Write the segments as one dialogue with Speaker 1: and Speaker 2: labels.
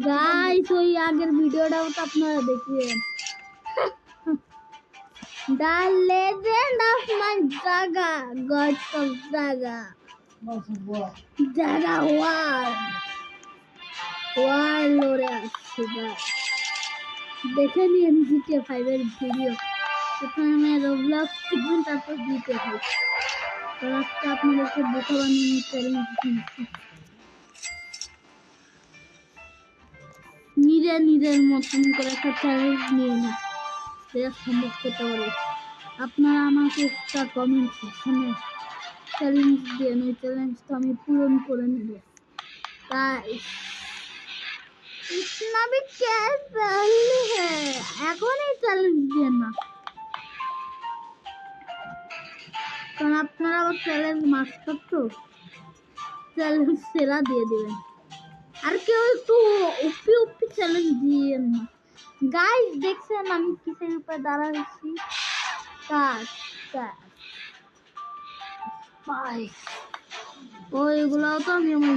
Speaker 1: Guys ওই আগের ভিডিওটাও তো আপনারা দেখিয়েন। The legend of my Jaga, Gods of Jaga. Jaga War লড়ে আসছে গাইস, দেখে নিন GTA 5 এর ভিডিও। এখানে রোবলক্স দেখবেন, তারপর GTA 5। তো আজকে আপনাদেরকে বোকা বানিয়ে চ্যালেঞ্জ দিচ্ছি। নিজের মতন করে একটা চ্যালেঞ্জ নিয়ে না, যেটা সম্ভব করতে পারে। আপনারা আমাকে একটা কমেন্ট সেকশনে চ্যালেঞ্জ দেন, ওই চ্যালেঞ্জটা আমি পূরণ করে নেব। তাই इतना भी क्या पहले है, এখনই চ্যালেঞ্জ দেন না, কারণ আপনারা আবার চ্যালেঞ্জ মাস্টার, তো চ্যালেঞ্জ সেরা দিয়ে দিবেন। আর কেউ একটু উপি চ্যালেঞ্জ দিয়েন না গাইস। দেখছেন আমি কিসের উপরে দাঁড়াচ্ছি? ওইগুলাও তো আমি আমার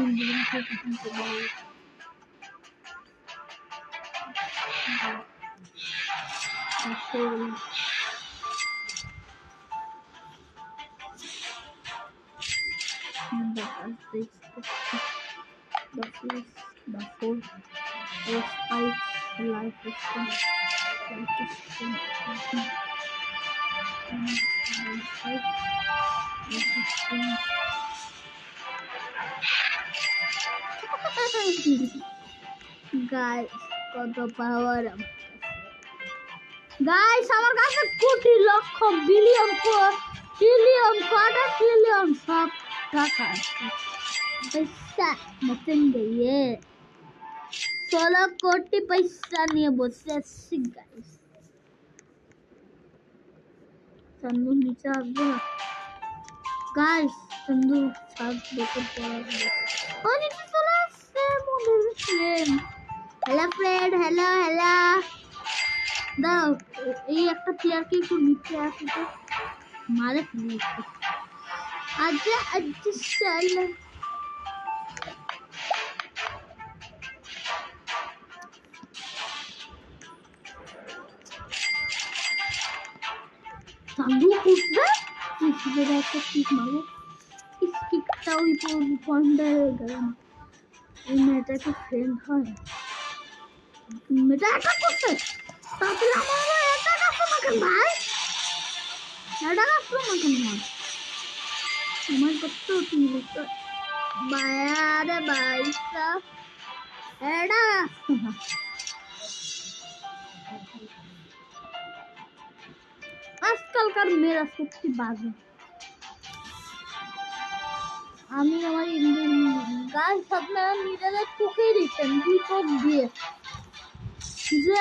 Speaker 1: গাইস কত পাওয়ার গাইস, আমার কাছে কোটি লক্ষ বিলিয়ন ট্রিলিয়ন কোয়ার্টার ট্রিলিয়ন সব টাকা पैसा मचन गई 16 कोटी पैसा নিয়ে বসে আছি গাইস। চন্দু নিচে আসবে না গাইস, চন্দু ছাদ দেখে পড়া ও নিচে চলে আসছে মনের ফ্রেন্ড। হ্যালো ফ্রেন্ড, হ্যালো দাও এই একটা প্লেয়ারকে একটু নিচে আসতে মারে ফেলে। আচ্ছা চল চান্দু উঠবে কিসের একটা কিক মারো। ইস কিকটা ওই পয়েন্টে গেল না। এই মেয়েটা কি ফ্রেন্ড হয়? মেয়েটা অ্যাটাক করছে, তারপরে আমার অ্যাটাক আসলো না কেন ভাই? অ্যাটাক আসলো না কেন ভাই? আমার কত তুমি তো বায়ারে বাইসা অ্যাটাক আসলো না। আজকালকার মেয়েরা সত্যি বাজে। আমি আমার ইন্ডিয়ান গাছ আপনারা নিজেদের চোখেই দিচ্ছেন, দুই চোখ দিয়ে যে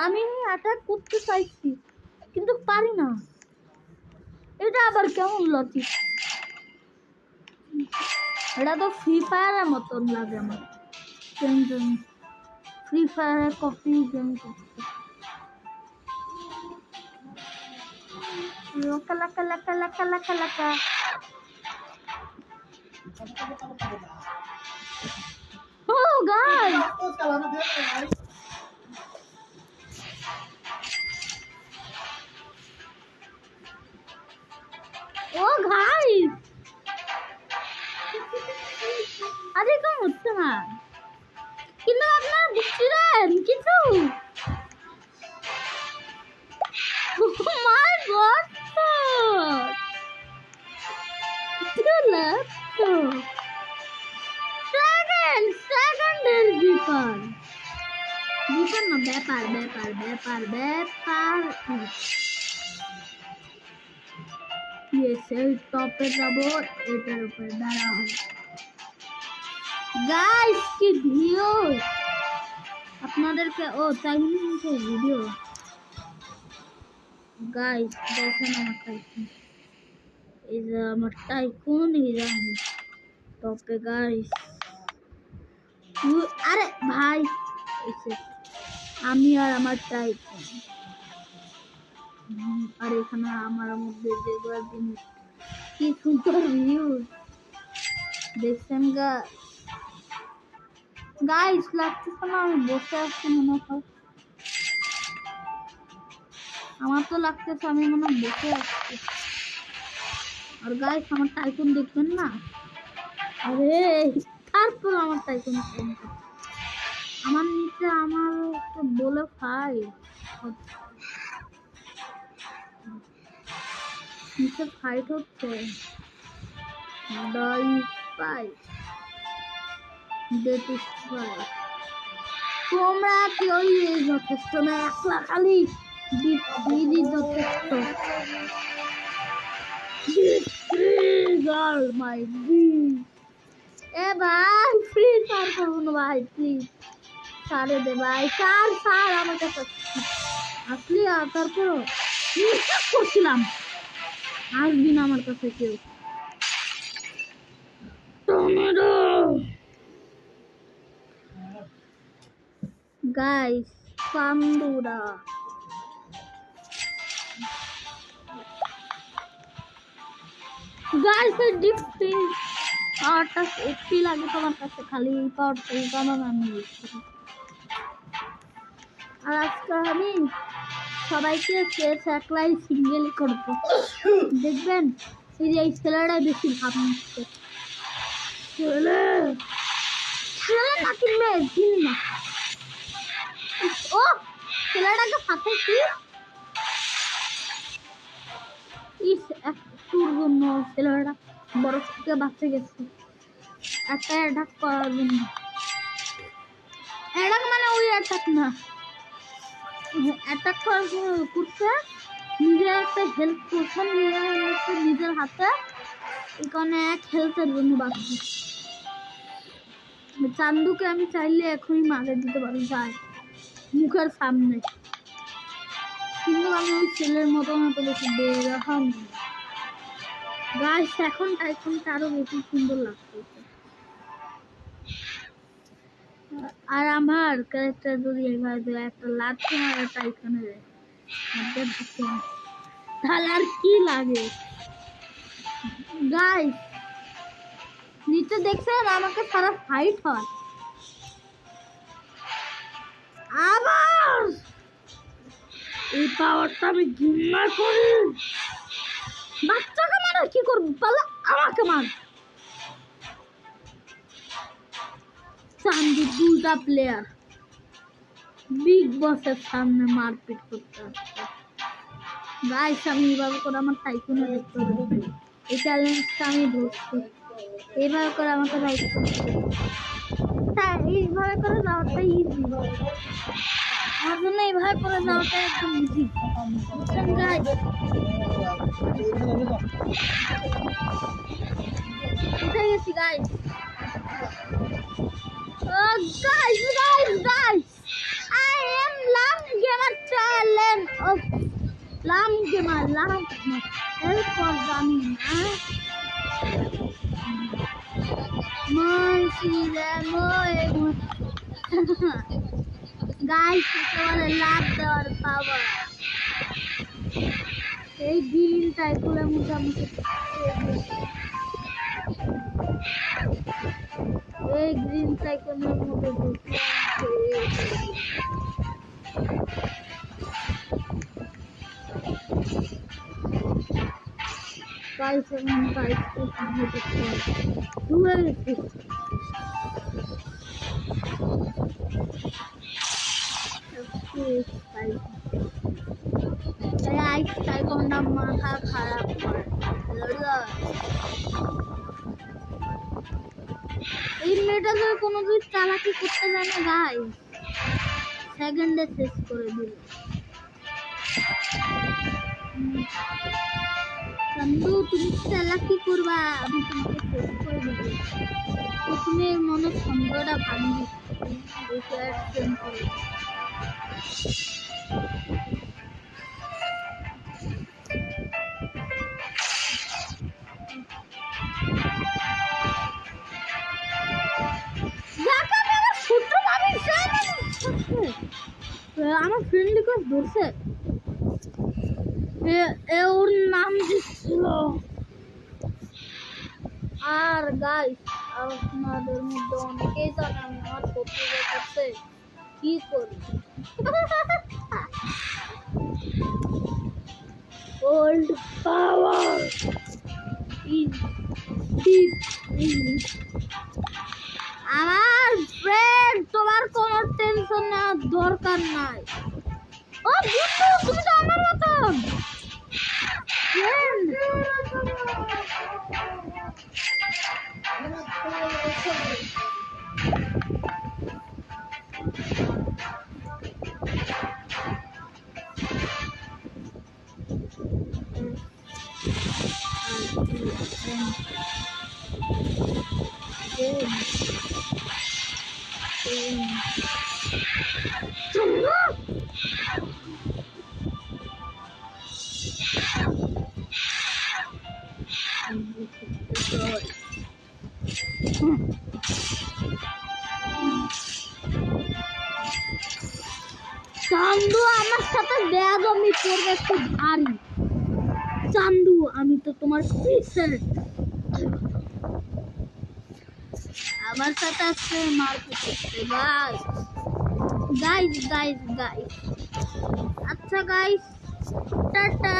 Speaker 1: আমি অ্যাটাক করতে চাইছি কিন্তু পারি না। এটা আবার কেমন লজিক? এটা তো ফ্রি ফায়ারের মতন লাগে আমার। ফ্রি ফায়ারের কপি গেম করছে। লাকা লাকা লাকা লাকা লাকা লাকা ও গাইস আরে কেমন হচ্ছে না, কিন্তু আপনারা বুঝছিলেন কিছু? মাই গড সেকেন্ডের ব্যাপার না, ব্যাপার এই টপে যাবো, এটার উপরে দাঁড়া হবে গাইস। কি ভিডিও আপনাদেরকে চাইনিজ ভিডিও গাইস দেখেন। আমার টাইকুন, এই যে আমার টাইকুন, এই যে আমি টপে গাইস। আরে ভাই আমি আর আমার টাইকুন, আর এখানে আমার মধ্যে যেগুলো জিনিস কি সুন্দর ভিউ দেখছেন গাইস। গাইস লাগতেছে না আমি বসে আছি মনে হয়, আমার তো লাগতেছে আমি মনে হয় বসে আছি। আর গাইস আমার টাইকুন দেখবেন না, আরে তারপর আমার টাইকুন আমার নিচে আমার বলে ভাই নিচে ফাইট হচ্ছে, তোমরা কেউ যথেষ্ট না, একলা খালি দিদি যথেষ্ট। মাই এ ভাই প্লিজ আর করবো না ভাই, প্লিজ সারে দে ভাই, সার সার আমার কাছে আসলি। আর তারপর করছিলাম আসবি না আমার কাছে কেউ। গাইস পান্ডুরা গাইস ডিপ পাওয়ারটা একটু লাগে তোমার কাছে, খালি এই পাওয়ারটা আমার আমি আর আজকে আমি সবাইকে শেষ একলাই সিঙ্গেলই করবো, দেখবেন এই যে এই ছেলেটা বেশি ভাব নিচ্ছে, ছেলে ছেলে নাকি মেয়ে দিন না, ও ছেলেটাকে ফাঁসাইছি ইস একটুর জন্য, ছেলেটা বরফ থেকে বাঁচতে গেছে একটা অ্যাটাক করার জন্য। অ্যাটাক মানে ওই অ্যাটাক না, অ্যাটাক করছে নিজের একটা হেল্প করছে, নিজের হাতে এখানে এক হেল্পের জন্য বাঁচছে। চান্দুকে আমি চাইলে এখনই মারে দিতে পারি যায় মুখের সামনে, কিন্তু আমি ওই ছেলের মতো বেশি বেরহম গাইস। এখন টাইকনটা আরো বেশি সুন্দর লাগছে, আর আমার ক্যারেক্টার যদি এইভাবে একটা লাঠি মারে টাইকনের তাহলে আর কি লাগে। গাইস নিচে দেখছেন আমাকে সারা ফাইট হয়, আবার এই পাওয়ারটা আমি ঘৃণা করি। বাচ্চাকে মারা কি করবো, পালা আমাকে মার। চান্দু দুটা প্লেয়ার বিগ বসের সামনে মারপিট করতে আসছে। গাইস আমি এইভাবে করে আমার টাইকুনে দেখতে হবে, এই চ্যালেঞ্জটা আমি ধরছি, এইভাবে করে আমাকে রাইট করতে এইভাবে করে যাওয়াটা ইজি, আমার জন্য এইভাবে করে যাওয়াটা একদম ইজি, বুঝছেন গাইস। উঠে গেছি guys, guys, I am Lam Gamer Challenge of Lam Gamer, help for Gaming, guys, it's our love our power. এই গ্রিন টাইপগুলো মোটামুটি এই গ্রিন সাইকেলের মধ্যে মাথা খারাপ করে এই মেয়েটা যদি কোনো কিছু চালাকি করতে জানে গাইস সেকেন্ডে শেষ করে দিল। চন্দু তুমি চালাকি করবা আমি তোমাকে শেষ করে দেবো, তুমি মনে সন্দেহটা ভাঙবি আমার ফ্রেন্ড রিকোয়েস্ট ধরছে, ওর নাম দিচ্ছিল। আর গাইস আপনাদের মধ্যে অনেকেই জানে আমি আমার শত্রুদের কাছে কি করি। ওল্ড পাওয়ার আমার ফ্রেন্ড, তোমার কোনো টেনশন নেওয়ার দরকার নাই। ও বুদ্ধু, তুমি তো আমার মতন ফ্রেন্ড। চান্দু আমার সাথে বেয়াদবি করবে খুব ভারী। চান্দু, আমি তো তোমার পিসের, আমার সাথে আসছে মারপিট করতে। গাইস গাইস গাইস গাইস, আচ্ছা গাইস, টাটা।